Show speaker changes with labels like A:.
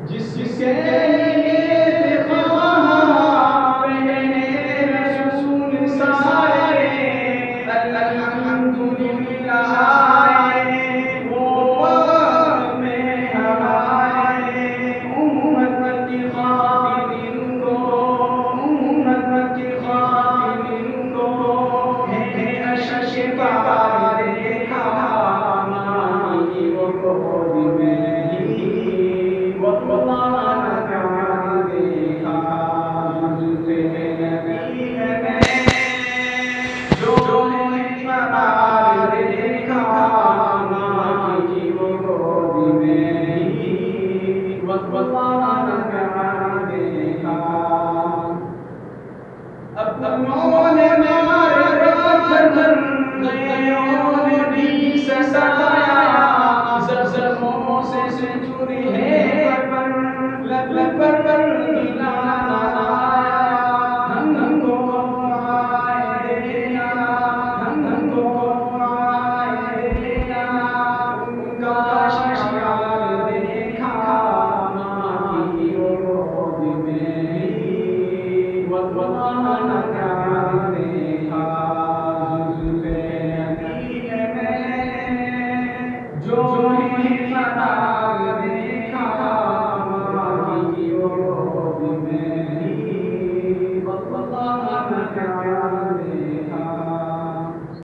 A: جس کے لیے خواہاں پہنے رسول سارے الحمدللہ آئے وہ وقت میں ہمارے امت کی خاطر کو ہے اشفاء دیکھا ماں کی وہ گود میں ہی والله نہ دیکھا نبی میں جو اقبال دیکھا ماں کی وہ گود میں ہی والله نہ دیکھا اپنوں نے مارے پتھر غیروں نے بھی ستایا زخموں سے چوری ہے لب پر گلانا آیا ہم کو آئے دینا ہم کو آئے دینا ان کا شکار دیکھا ماں کی گود میں والله نہ